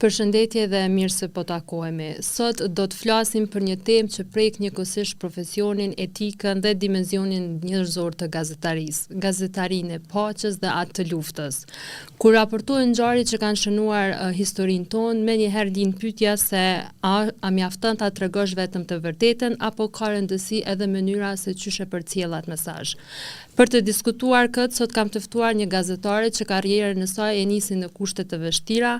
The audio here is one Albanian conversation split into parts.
Përshëndetje dhe mirë se po takohemi. Sot do të flasim për një temë që prek njëkohësisht profesionin, etikën dhe dimensionin njerëzor të gazetarisë, gazetarinë e paqes dhe atë të luftës. Kur raportohen ngjarje që kanë shënuar historinë tonë, menjëherë lind pyetja se a mjafton ta tregosh vetëm të vërtetën apo ka rëndësi edhe mënyra se çysh e përcjell atë mesazh. Për të diskutuar këtë, sot kam të ftuar një gazetare që karrierën e saj e nisi në kushte të vështira.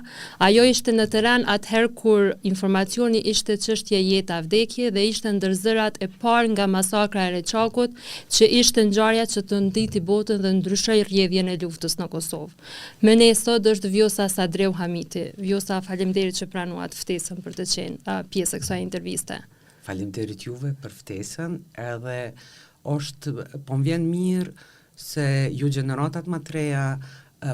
Ajo ishte në terren atëherë kur informacioni ishte çështje jeta vdekje dhe ishte ndër zërat e parë nga masakra e Reçakut, që ishte ngjarja që të nditi botën dhe ndryshoi rrjedhjen e luftës në Kosovë. Me ne sot është Vjosa Sadreu Hamiti. Vjosa, faleminderit që pranuat ftesën për të qenë pjesë e kësaj interviste. Faleminderit juve për ftesën, edhe po më vjen mirë se ju gjeneratat më të reja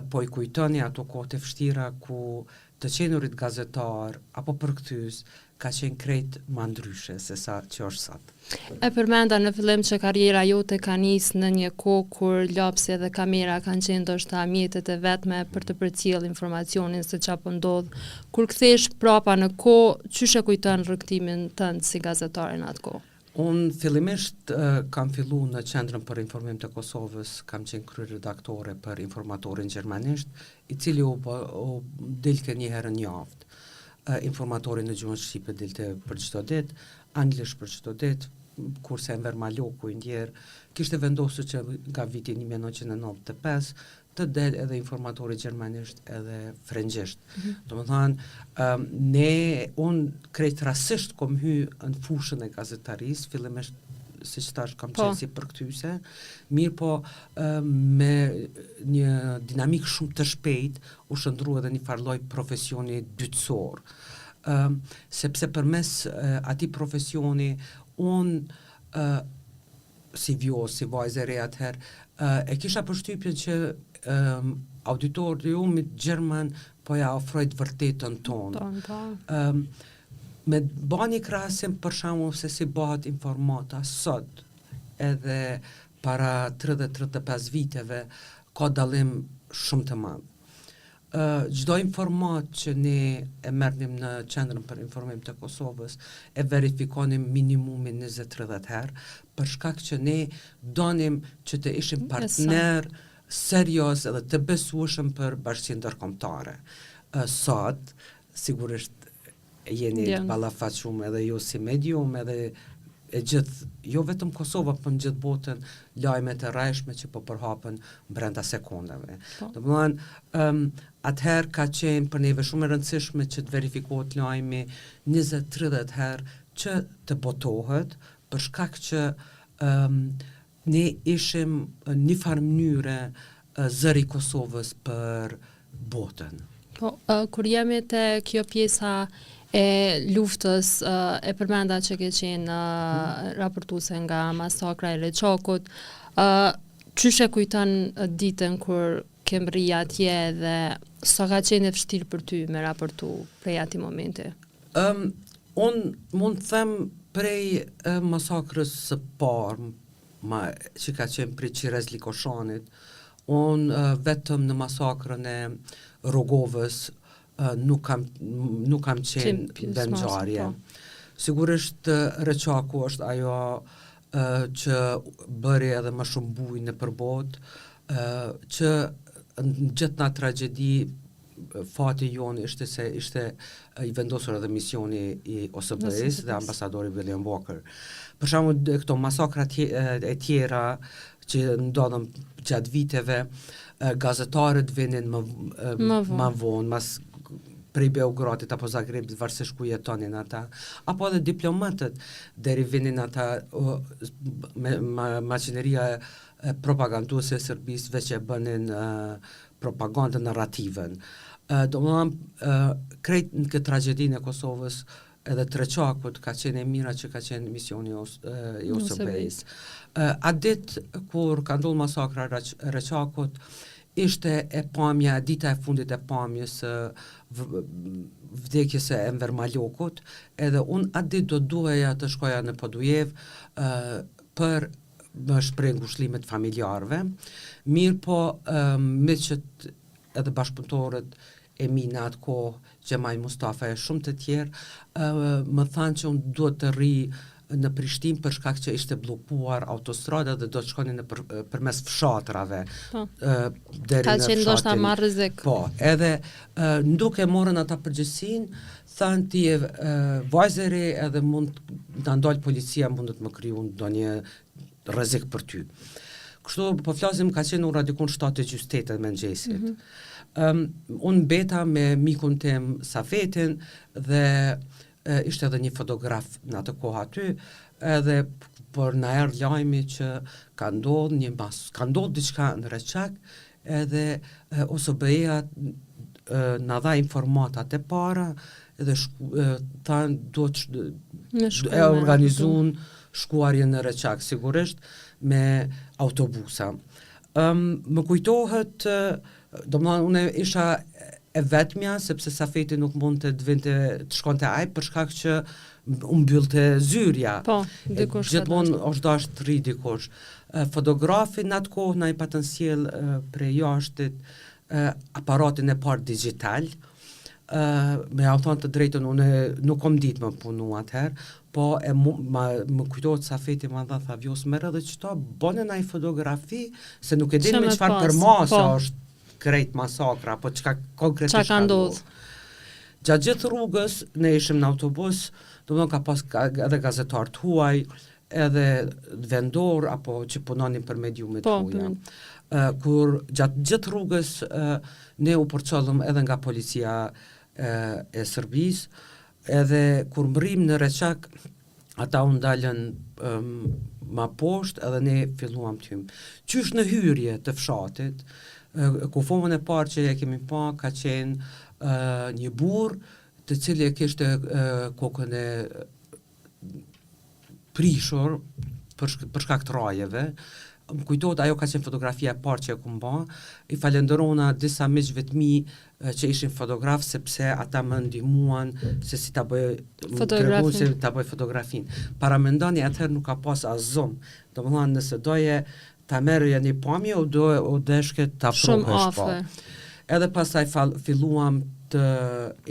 po i kujtoni ato kohët e vështira ku të qenurit gazetar apo përkthyes ka qenë krejt më ndryshe se sa që është sot. E përmenda në fillim që karriera jote ka nisë në një kohë kur lapsi dhe kamera kanë qenë ndoshta mjetet e vetme për të përcjellë informacionin se çfarë po ndodh. Kur kthesh prapa në kohë, çysh e kujton rrugtimin tënd si gazetare në atë kohë? Unë fillimisht kam fillu në Qendrën për Informim të Kosovës, kam qenë kryeredaktore për Informatorin Gjermanisht, i cili u dilte një herë në javë. Informatori në gjuhën shqipe dilte për çdo ditë, anglisht për çdo ditë, kurse Enver Maloku i ndjer kishte vendosur që nga viti 1995 të del edhe informatori gjermanisht edhe frëngjisht. Domethënë, unë krejt rastësisht kom hy në fushën e gazetarisë, fillimisht siç thash kam qenë si përkthyese, mirë po me një dinamik shumë të shpejt u shndrua edhe një farloj profesioni dytësor. Sepse përmes atij profesioni unë si Vjosë, si vajzë e re atëherë, e kisha përshtypjen që auditoriumit gjerman po ja ofroj të vërtetën tonë. Me bani krahasim për shembull se si bëhet informata sot, edhe para 30-35 viteve ka dallim shumë të madh. Çdo informat që ne e merrnim në Qendrën për Informim të Kosovës e verifikonim minimumin 20-30 herë, për shkak që ne donim që të ishim partner serioz edhe të besueshëm për bashkinë ndërkombëtare. Sot, sigurisht jeni ballafaqum edhe ju si medium, edhe e gjithë, jo vetëm Kosova, për në gjithë botën, lajmet e rrejshme që po përhapen brenda sekondave. Domethënë, atëherë ka qenë për neve shumë e rëndësishme që të verifikohet lajmi 20-30 herë që të botohet, për shkak që ne ishim një farë mënyre zëri Kosovës për botën. Kur jemi te kjo pjesa e luftës, e përmenda që ke qenë raportuese nga masakra e Reçakut, çysh e kujton ditën kur ke mri atje dhe sa ka qenë e vështirë për ty me raportu prej atij momenti? Unë mund të them prej masakrës së parë, që ka qenë prej Qires Likoshanit, unë vetëm në masakrën e Rogovës nuk kam qenë vendngjarje. Sigurisht Reçaku është ajo që bëri edhe më shumë bujë nëpër botë, që në gjithë na tragjedi fati jonë ishte se ishte i vendosur edhe misioni i OSBE-s dhe ambasadori William Walker. Për shembull, këto masakra e tjera që ndodhen gjatë viteve, gazetarët vinin më vonë, mas prej Beogradit apo Zagrebit, varësisht ku jetonin ata, apo edhe diplomatët deri vinin ata me maqineria propaganduese e Serbisë veç e bënin propagandën narrativen. Krejt në këtë tragjedinë e Kosovës edhe të Reçakut ka qenë e mira që ka qenë misioni i OSBE-s. Atë ditë kur ka ndodhur masakra e Reçakut, ishte e pamja, dita e fundit e pamjes vdekjes e Enver Malokut, edhe unë atë ditë do duheja të shkoja në Podujev për më shpreh ngushëllimet familjarëve, mirë po miqët edhe bashkëpunëtorët Emina atë kohë, Gjemaj Mustafa e shumë të tjerë, më thanë që unë duhet të rri në Prishtinë për shkak që ishte bllokuar autostrada dhe do të shkonin përmes fshatrave. Deri në fshatin. Ndoshta marr rrezik. Po, edhe duke morën ata përgjegjësinë, thanë ti je vajzë e re edhe mund ta ndal policia, mund të më kriju ndonjë rrezik për ty. Kështu po flasim ka qenë ora dikun 7:48 mëngjesit. Unë beta me mikun tim Safetin dhe ishte edhe një fotograf në atë kohë aty, edhe për na erdhi lajmi që ka ndodhur diçka në Reçak, edhe OSBE-ja na dha informatat e para, edhe thanë duhet e organizuan shkuarje në Reçak, sigurisht me autobusa. Më kujtohet, domethënë unë isha e vetmja, sepse Safeti nuk mund të shkonte aj për shkak që u mbyllte zyrja. Po, dikush. Gjithmonë është dashur të rri dikush. Fotografi në atë kohë na i patën sjell prej jashtit aparatin e parë digjital. Me ja thonë të drejtën, unë nuk kom ditë më punu atëherë, po më kujtohet Safeti më tha vjos merr edhe çto, bënë ai fotografi, se nuk e din me çfarë përmasa është krejt masakra, po çka konkretisht ka ndodhur. Gjatë gjithë rrugës, ne ishim në autobus, domethënë ka pas edhe gazetar të huaj, edhe vendor, apo që punonin për mediumet huaja. Kur gjatë gjithë rrugës, ne u përcollëm edhe nga policia e Serbisë, edhe kur mbrim në Reçak, ata u ndalën ma poshtë, edhe ne filluam të hymë. Qysh në hyrje të fshatit, kufomën e parë që e kemi pa ka qenë një burr të cili e kishte kokën e prishur për shkak të rajeve. Më kujtohet ajo ka qenë fotografia e parë që e kum ba. I falenderona disa miqve të mi që ishin fotograf, sepse ata më ndihmuan se si ta bëj fotografinë. Para mendoni atëherë nuk ka pas asgjë. Domethënë nëse doje ta merrja një pamje, u deshke ta pruhesh po. Edhe pastaj filluam të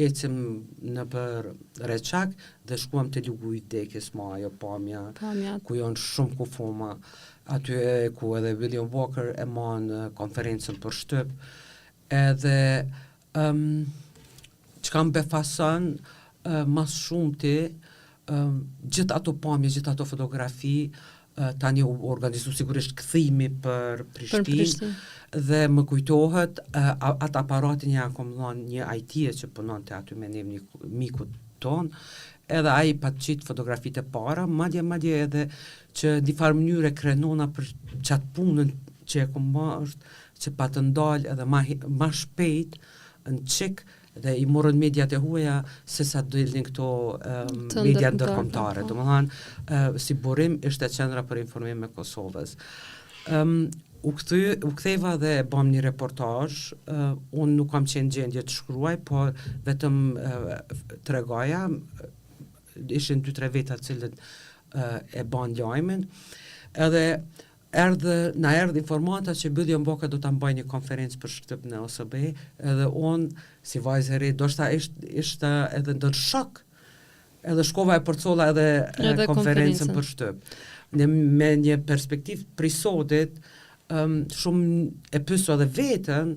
ecim në për Reçak dhe shkuam te Lugu i Dekës, ajo pamja ku janë shumë kufoma, aty ku edhe William Walker e mon konferencën për Shtyp, edhe çka më befason mas shumti, gjithë ato pamje, gjithë ato fotografi, tani u organizu sigurisht kthimi për Prishtinë, dhe më kujtohet atë aparatin ja kom dhënë një IT-e që punonte aty me një miku ton, edhe ai pa qitë fotografitë e para, madje edhe që në farë mënyrë krenona për qatë punën që e kom bë është që pa të ndalë edhe ma shpejt në çik, dhe i morën mediat e huaja se sa dilnin këto media ndërkombëtare. Domethënë si burim ishte qendra për informim e Kosovës. U ktheva dhe bëm një reportazh. Unë nuk kam qenë gjendje të shkruaj, por vetëm tregoja. Ishin 2-3 veta të cilët e bën lajmin. Edhe na erdhi informata që William Boka do ta mbajë një konferencë për Shtyp në OSBE, edhe unë si vajzë e re ndoshta ishte edhe ndër shok, edhe shkova e përcolla edhe konferencën për Shtyp. Me një perspektivë prej sotit, shumë e pyesua edhe veten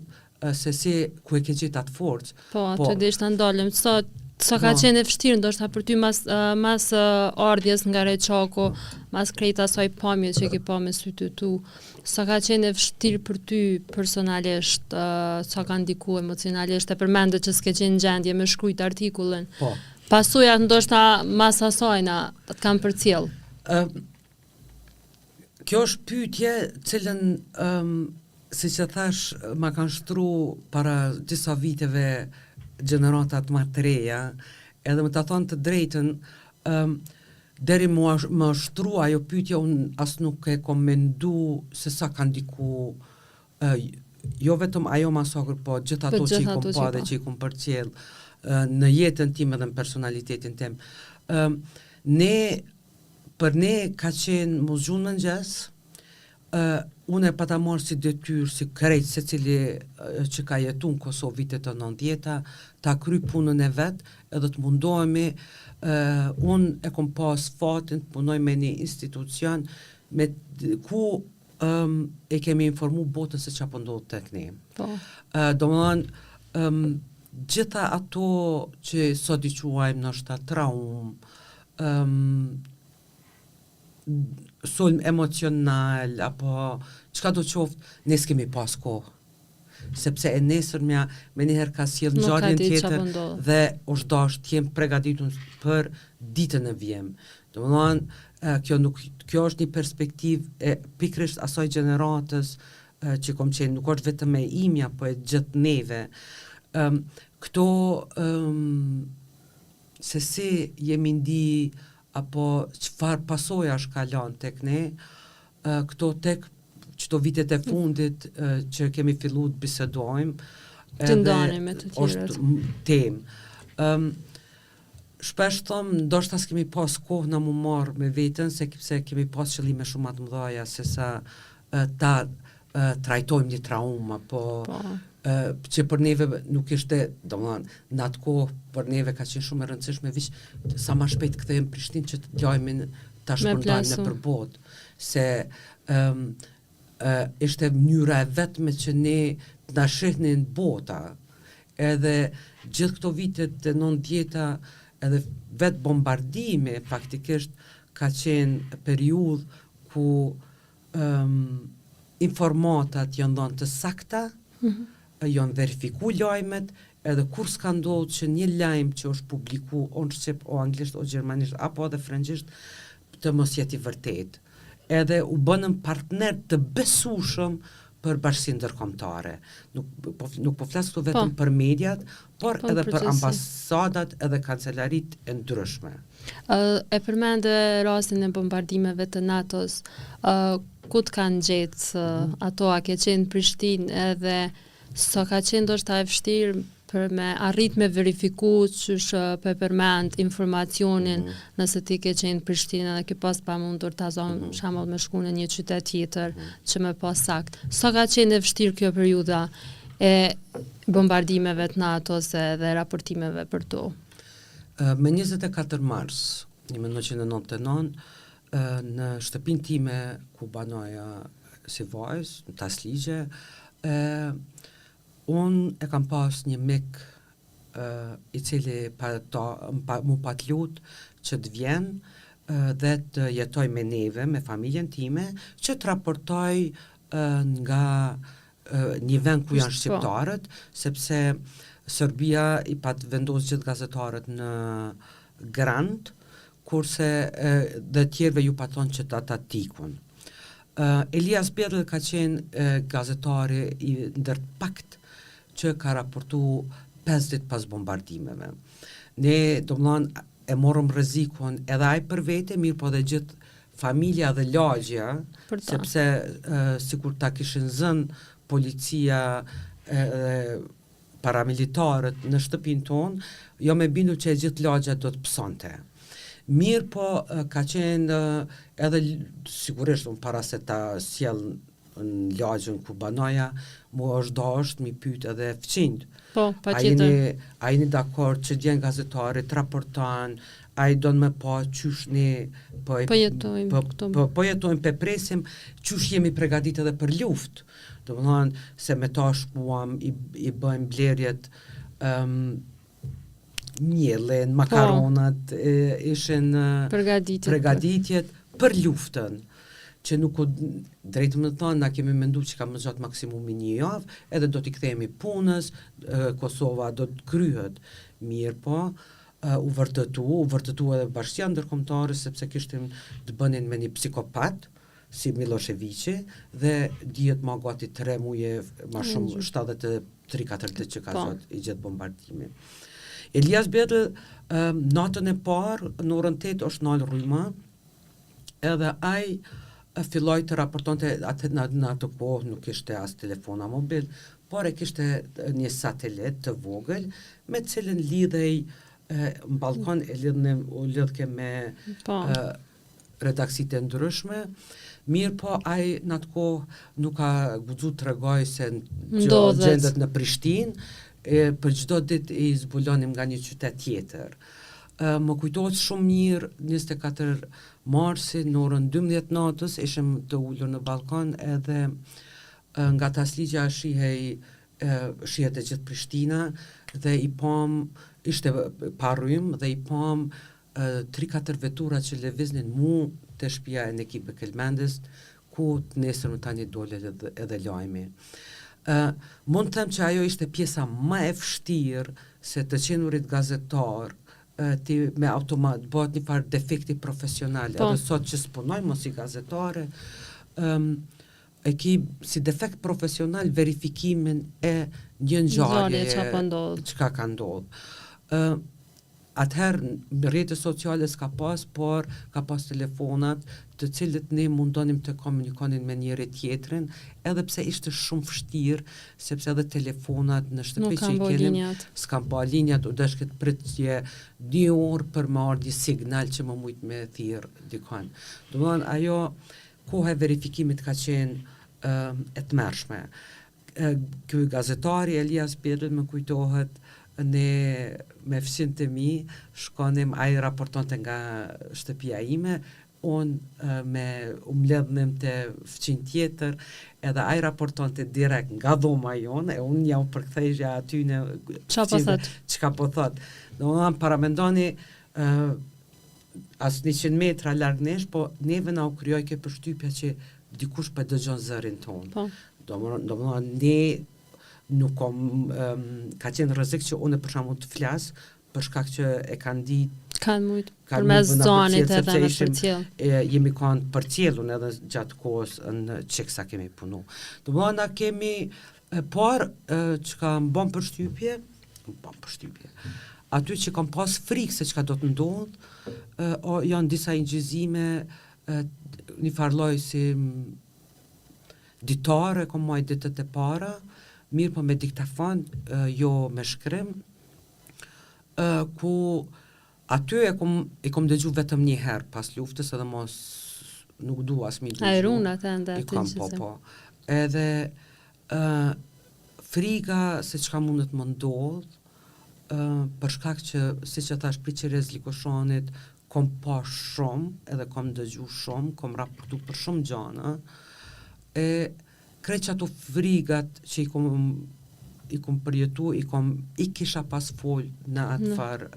se si ku e ke gjetë atë forcë. Po, atë desh ta ndalem sa ka qenë e vështirë ndoshta për ty mas ardhjes nga Reçaku, mas krejt asaj pamje që ke pa me sytë tu, sa ka qenë e vështirë për ty personalisht, sa ka ndikuar emocionalisht, e përmendë që s'ke qenë gjendje me shkruajt artikullin. Po. Pasojat ndoshta mas asajna të kam përcjell. Kjo është pyetje cilën siç e thash ma kanë shtru para disa viteve gjeneratat më të reja, edhe më ta thonë të drejtën, deri më shtru ajo pyetje, unë as nuk e kom mendu se sa ka ndiku jo vetëm ajo masakër, po gjithë ato që i kom pa dhe që i kom përcjell në jetën tim edhe në personalitetin tim. Për ne ka qenë mos gjunë mëngjes, unë e pata marrë si detyrë, si krejt se cili që ka jetu në Kosovë vitet të 90-ta, ta kry punën e vetë, edhe të mundohemi, unë e kom pas fatin të punoj me një institucion ku e kemi informu botën se që ndodhë tek ne. Domethënë, gjitha ato që sot i quajmë nështë traumë, sulm emocional, apo çka do qoftë, ne s'kemi pas kohë. Sepse e nesërmja me njëherë ka sjell ngjarjen tjetër dhe është dashur të jem përgatitur për ditën e vjem. Domethënë, kjo është një perspektivë e pikërisht asaj gjeneratës që kom qenë, nuk është vetëm e imja, po e gjithë neve. Këto se si jemi ndi apo çfarë pasoja shkalon tek ne, këto tek çdo vitet e fundit që kemi filluar të bisedojmë, të ndanim me të tjerët. Është temë. Shpesh thom, ndoshta s'kemi pas kohë na mu marr me veten, se kemi pas qëllime shumë të mëdha se sa ta trajtojmë një traumë, apo që për neve nuk ishte, domethënë, në atë kohë për neve ka qenë shumë e rëndësishme vish sa më shpejt kthehemi në Prishtinë që të lajmin ta shpërndajmë nëpër botë, se ishte mënyra e vetme që ne na shihnin bota, edhe gjithë këto vitet e 90-ta, edhe vetë bombardimi faktikisht ka qenë periudhë ku informatat janë dhënë të sakta, janë verifiku lajmet, edhe kur s'ka ndodhur që një lajm që është publiku o në shqip, o anglisht, o gjermanisht, apo edhe frëngjisht, të mos jetë i vërtet. Edhe u bënëm partner të besueshëm për bashkësinë ndërkombëtare. Nuk po flas këtu vetëm për mediat, por edhe për ambasadat edhe kancelarit e ndryshme. E përmende rastin e bombardimeve të NATO-s, ku të kanë gjetë ato, a ke qenë në Prishtinë, edhe sa ka qenë ndoshta e vështirë për me arrit me verifiku që përmend informacionin nëse ti ke qenë në Prishtinë dhe ke pas pa mundur ta zonë shembull me shku në një qytet tjetër që më pas sakt. Sa ka qenë e vështirë kjo periudha e bombardimeve të NATO-s dhe raportimeve për to? Me 24 mars 1999 në shtëpinë time ku banoja si vajzë në Tasligje, unë e kam pas një mik i cili mu pat lut që të vjen dhe të jetoj me neve, me familjen time, që të raportoj nga një vend ku janë shqiptarët, sepse Serbia i pat vendos gjithë gazetarët në Grand, kurse dhe tjerve ju paton që ta tikun. Elias Bjedl ka qenë gazetari i ndër pakt që ka raportu 5 ditë pas bombardimeve. Ne, domethënë, e morëm rrezikun edhe ai për vete, mirë po dhe gjithë familja dhe lagja, sepse sikur ta kishin zënë policia dhe paramilitarët në shtëpinë tonë, jo me bindu që e gjithë lagja do të psonte. Mirë po ka qenë edhe sigurisht unë para se ta sjell në lagjën ku banoja, mu është dashur mi pyet edhe fëqinjt. Po, patjetër. A jeni dakord që djen gazetarit raporton, ai don me pa qysh ne po jetojmë, po presim, qysh jemi përgatitur edhe për luftë. Domethënë se me ta shkuam i bëjmë blerjet mielin, makaronat, ishin përgatitjet për luftën, që nuk drejtë më thonë, na kemi mendu që ka më gjatë maksimumi një javë, edhe do t'i kthehemi punës, Kosova do të kryhet. Mirë po, u vërtetu edhe Bashkia Ndërkombëtare, sepse kishtim të bënin me një psikopat, si Miloševiqi, dhe dihet ma gati 3 muje, ma shumë 73-4 që ka zot i gjithë bombardimi. Elias Bjedl, natën e parë, në orën 8 është nalë rryma, edhe ai filloi të raportonte në atë kohë nuk ishte as telefona mobil, por e kishte një satelit të vogël, me cilën lidhej në balkon, u lidhke me redaksitë ndryshme. Mirë po, ai në atë kohë nuk ka guxu të tregoj se Ndodhet. gjendet në Prishtinë, për çdo ditë i zbulonim nga një qytet tjetër. Më kujtohet shumë mirë 24 marsi në orën 12 natës, ishim të ulur në balkon edhe nga tasligja shihet e gjithë Prishtina dhe i pam, ishte pa rrym dhe i pam 3-4 vetura që lëviznin mu të shtëpia e Nekip Kelmendis, ku të nesër më tani dole edhe lajmi. Mund të them që ajo ishte pjesa më e vështirë se të qenurit gazetar, ti me automat bëhet një farë defekti profesional, edhe sot që s'punoj mos si gazetare, e ki si defekt profesional verifikimin e një ngjarje çka ka ndodhur. Atëherë rrjetet sociale s'ka pas, por ka pas telefonat të cilët ne mundonim të komunikonin me njëri tjetrin, edhe pse ishte shumë vështirë, sepse edhe telefonat në shtëpi që i kenim s'kan pa linjat, u desh këtë pritje 2 orë për më ardhi signal që më mujt me thirr dikon. Domethënë ajo koha e verifikimit ka qenë e tmerrshme. Ky gazetari Elias Pedri më kujtohet, ne me fësin të mi shkonim, ai raportonte nga shtëpia ime, unë me mbledhnim të fëqin tjetër, edhe ai raportonte direkt nga dhoma jonë, e unë ja u përkthejshja aty në çka po thot. Domethënë paramendoni as 100 metra larg nesh, po neve na u krijoi kjo përshtypje që dikush po dëgjon zërin tonë. Domethënë ne nuk ka qenë rrezik që unë për shembull të flas për shkak që e kanë ditë përmes zonit edhe në përcjell. Jemi kanë përcjellun edhe gjatë kohës në çka kemi punu. Domethënë kemi por çka më bën përshtypje, aty që kam pas frikë se çka do të ndodh, janë disa injizime, një farloj si ditare, kom maj ditët e para, mirë po me diktafon, jo me shkrim, ku aty e kom dëgju vetëm një herë pas luftës, edhe mos nuk du as mi dëgju. Ajrunat e ndë aty që po. Edhe friga se çka mundet më ndodh, për shkak që, si që thash, pri Qerez Likoshonit, kom pa shumë, edhe kom dëgju shumë, kom raportu për shumë gjana, krejt që ato frigat që i kom përjetu, i kisha pas fol në atë farë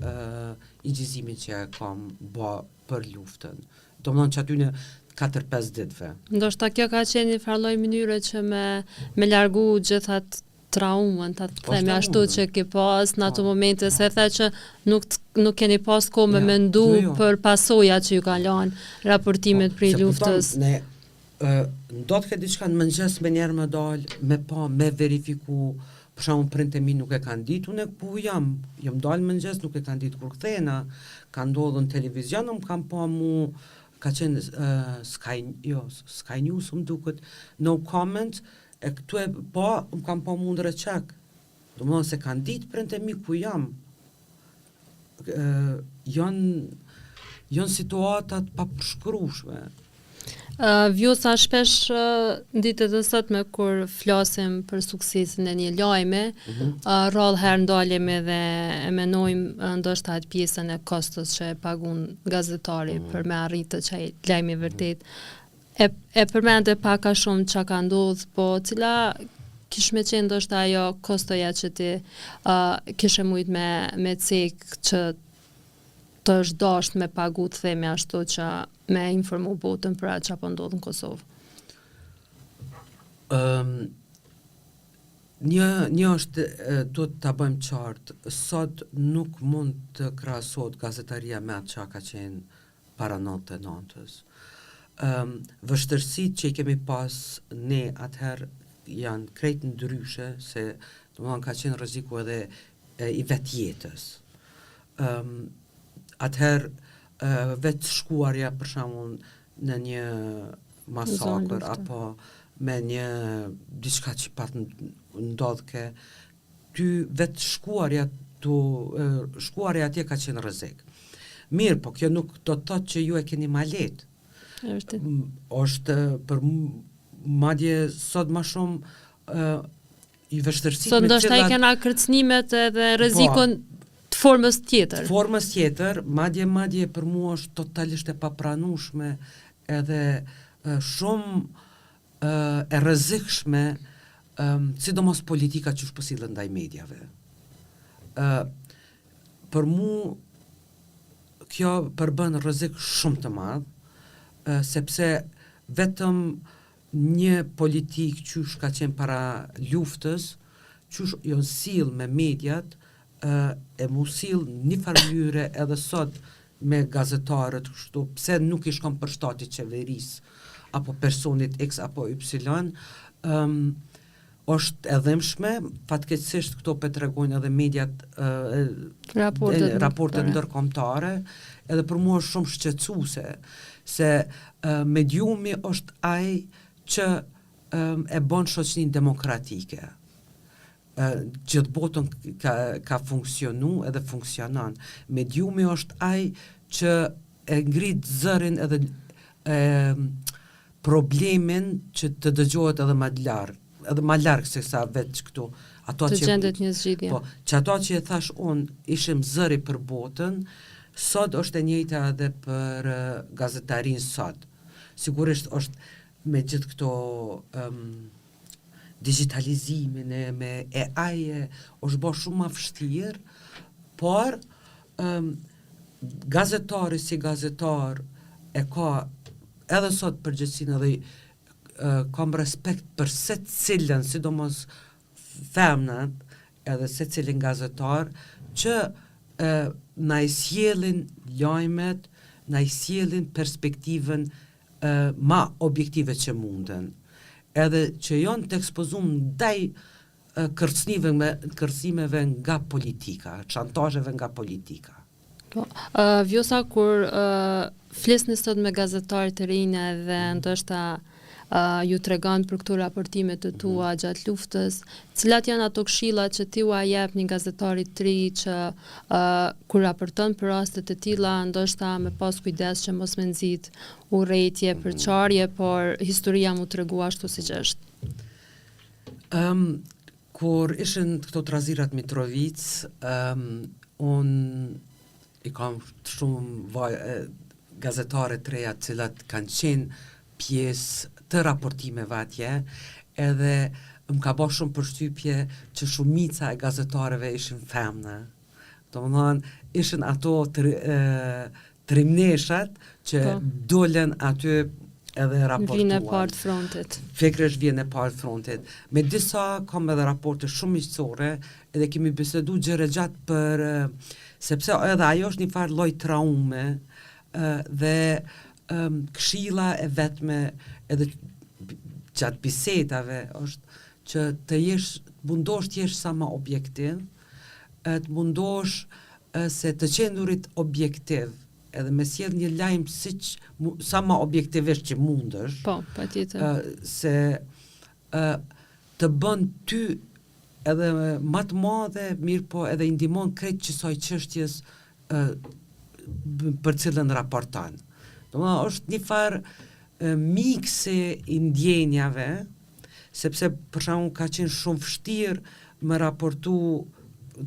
i gjizimin që e kom ba për luftën. Do më thonë që aty në 4-5 ditëve. Ndoshta kjo ka qenë një farloj mënyre që me largu gjithat traumën, të themi ashtu që ke pas në ato momente, se the që nuk keni pas kohë me mendu për pasoja që ju ka lanë raportimet për luftës. Ndodh ke diçka në mëngjes me njerë më dalë, me verifiku, për shembull prindët e mi nuk e kanë ditë, unë ku jam dalë mëngjes, nuk e kanë ditë kur kthehena, ka ndodhur në televizion, më kam pa mu, ka qenë Sky News, më duket, no comment, e këtu e pa, më kam pa mu ndër e qek. Domethënë se kanë ditë prindët e mi ku jam. Janë situatat pa përshkrueshme. Vjosa shpesh ditët e sotme kur flasim për suksesin e një lajme, rrallë herë ndalemi dhe e menojmë ndoshta atë pjesën e kostos që e pagun gazetari për me arritë që lajmi vërtet. E përmende pak a shumë që ka ndodhë, po cila kish me qenë ndoshta ajo kostoja që ti kishe mujt me cek që të është dasht me pagu të themi ashtu që me informu botën për atë që po ndodhë në Kosovë? Një është, duhet të bëjmë qartë, sot nuk mund të krahasot gazetaria me atë që ka qenë para 99-ës. Vështërsitë që i kemi pas ne atëherë janë krejt ndryshe, se domethënë ka qenë rreziku edhe i vetjetës. Atëherë vetë shkuarja për shembull në një masakër apo me një diçka që pat ndodhke, ty vetë shkuarja atje ka qenë rrezik. Mirë, po kjo nuk do të thotë që ju e keni ma lehtë. është për madje sot më shumë i vështirësitë sot ndoshta i kena kërcënimet edhe rrezikun të formës tjetër. Formës tjetër, madje për mua është totalisht e papranueshme edhe shumë e rrezikshme, sidomos politika që po sillen ndaj mediave. Për mua kjo përbën rrezik shumë të madh, sepse vetëm një politik qysh ka qenë para luftës, qysh jo sill me mediat, e mu sill një farë mënyre edhe sot me gazetarët, kështu, pse nuk i shkon për shtati qeverisë apo personit X apo Y, është e dhëmshme, fatkeqësisht këto po tregojnë edhe mediat raportet ndërkombëtare, edhe për mua është shumë shqetësuese, se mediumi është ai që e bën shoqërinë demokratike. Gjithë botën ka funksionu edhe funksionon. Mediumi është ai që e ngrit zërin edhe problemin që të dëgjohet edhe më larg se sa vetë këtu. Të gjendet një zgjidhje. Po, që ato që e thash unë ishim zëri për botën, sot është e njëjta edhe për gazetarinë sot. Sigurisht është me gjithë këto digitalizimin me AI është bërë shumë më vështirë, por gazetari si gazetar e ka edhe sot përgjithësinë edhe kam respekt për secilën, sidomos femnat, edhe secilin gazetar që na i sjellin lajmet, na i sjellin perspektivën ma objektive që munden. Edhe që janë të ekspozum ndaj kërcimeve nga politika, çantazheve nga politika. Po, Vjosa, kur flisni sot me gazetarë të rinj dhe ndoshta ju tregon për këto raportime të tua gjatë luftës, cilat janë ato këshilla që ti ua jep një gazetari të ri që kur raporton për raste të tilla, ndoshta me pas kujdes që mos me nxit urrëtie, përçarje, por historia mu tregu ashtu siç është. Kur ishin këto trazirat Mitrovic, unë i kam shumë gazetare të reja të cilat kanë qenë pjesë të raportimeve atje, edhe më ka bërë shumë përshtypje që shumica e gazetarëve ishin femna. Domethënë, ishin ato trimneshat që dolen aty edhe raportuan. Vjen e parë frontit. Fikresh vjen e parë frontit. Me disa kam edhe raporte shumë miqësore, edhe kemi bisedu gjëre gjatë për sepse edhe ajo është një farë lloj traume dhe këshilla e vetme edhe gjatë bisedave është që të mundosh të jesh sa më objektiv, të mundosh se të qendurit objektiv, edhe me sjell një lajm sa më objektivisht që mundesh. Po, patjetër. Se të bën ty edhe më të madhe, mirë po edhe i ndihmon krejt kësaj çështjes për cilën raporton. Domethënë është një farë mikse i ndjenjave, sepse për shembull ka qenë shumë vështirë me raportu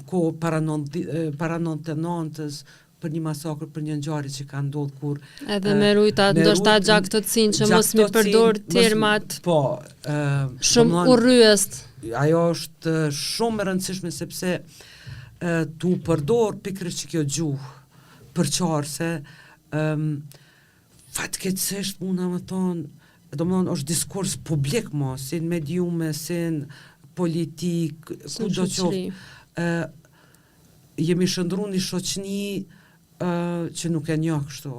kohë para 99-s për një masakër, për një ngjarje që ka ndodhur kur edhe me rujta ndoshta gjaktësinë që mos mi përdor termat. Po, shumë urryes. Ajo është shumë e rëndësishme sepse tu përdor pikërisht kjo gjuhë përçarse fatkeqësisht mund të thonë, domethënë është diskurs publik mos, si në mediume, si në politik, kudo qoftë. Jemi shndruar në shoqëni që nuk e njoh kështu.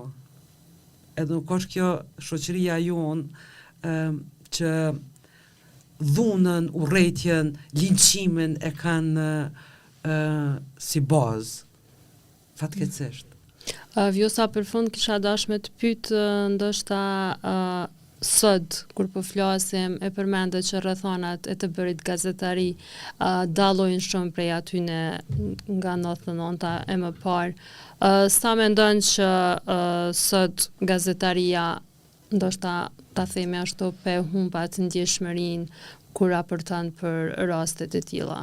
Edhe nuk është kjo shoqëria jonë që dhunën, urrëtitjen, linqimin e kanë si bazë. Fatkeqësisht. Vjosa, për fund kisha dashme të pyet ndoshta sot kur po flasim e përmendet që rrethonat e të bërit gazetari dallojnë shumë prej atyne nga 99-ta e më parë. Sa mendon që sot gazetaria ndoshta ta themi ashtu pe humbat ndjeshmërinë kur raporton për rastet e tilla?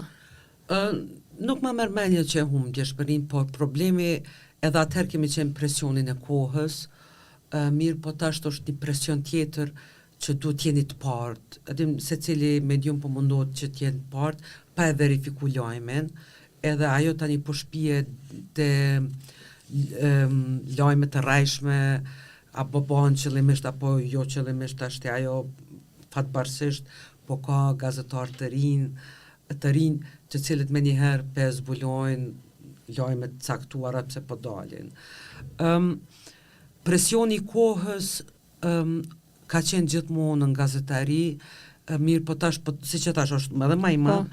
Nuk më merr mendje që humb ndjeshmërinë, por problemi edhe atëherë kemi qenë presionin e kohës, mirë po tash është një presion tjetër që duhet jeni të partë. Edhim se cili medium po mundohet që t'jenë të partë, pa e verifiku lajmen, edhe ajo tani po shpije të lajme të rrajshme, apo bëhen qëllimisht, apo jo qëllimisht, ashtë ajo fatbarësisht, po ka gazetarë të rinj, të cilët me njëherë pe zbulojnë lajme të caktuara pse po dalin. Presioni i kohës ka qenë gjithmonë në gazetari, mirë po tash, si që tash është edhe më i madh,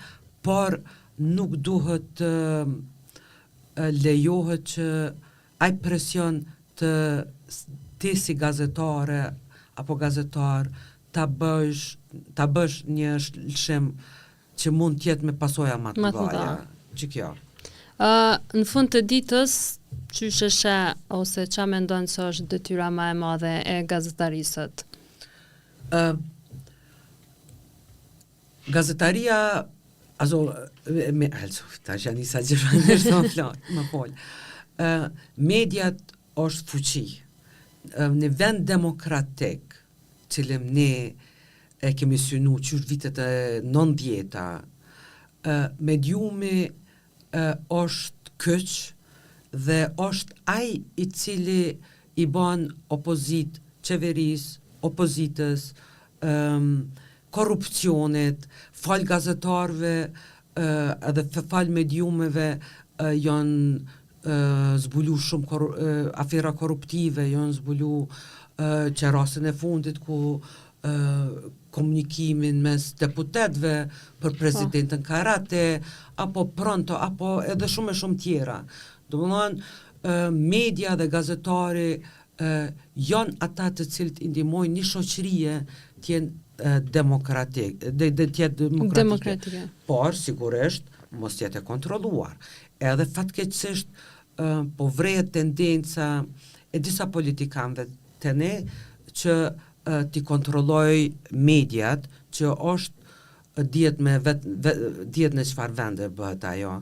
por nuk duhet lejohet që ai presion ti si gazetare apo gazetar ta bësh një lëshim që mund t'jetë me pasoja më të mëdha. Që kjo. Në fund të ditës, qysh e sheh ose ç'a mendon se është detyra më e madhe e gazetarisë? Gazetaria, tash janë isa gjithë më fol. Mediat është fuqi. Në vend demokratik, cilëm ne e kemi synu qysh vitet e 90-ta, mediumi është kyç dhe është ai i cili i bën opozit qeveris, opozitës, korrupsionit, fal gazetarëve edhe fal mediumeve janë zbulu shumë afera korruptive, janë zbulu që rastin e fundit ku komunikimin mes deputetëve për presidentën Karate, apo Pronto, apo edhe shumë tjera. Domethënë, media dhe gazetari janë ata të cilët i ndihmojnë një shoqërie të jenë demokratike. Por, sigurisht, mos jetë e kontrolluar. Edhe fatkeqësisht po vrehet tendenca e disa politikanëve të ne që t'i kontrolloj mediat, që është dihet në çfarë vende bëhet ajo,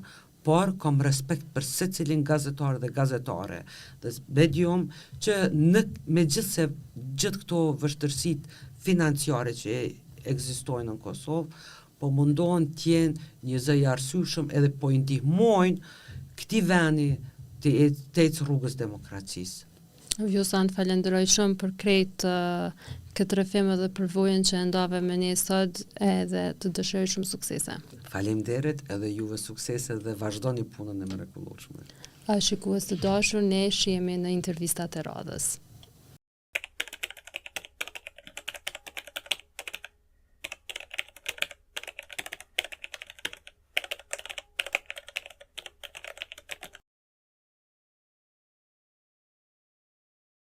por kam respekt për secilin gazetar dhe gazetare dhe medium që me gjithë këto vështërsitë financiare që ekzistojnë në Kosovë, po mundohen t'jenë një zë i arsyeshëm edhe po i ndihmojnë këtij vendi të ecë rrugës demokracisë. Vjosan, falenderoj shumë për krejt këtë rrëfim dhe përvojën që ndave me ne sot edhe të dëshiroj shumë suksese. Faleminderit edhe juve suksese dhe vazhdoni punën e mrekullueshme. Shikues të dashur, ne shihemi në intervistat e radhës.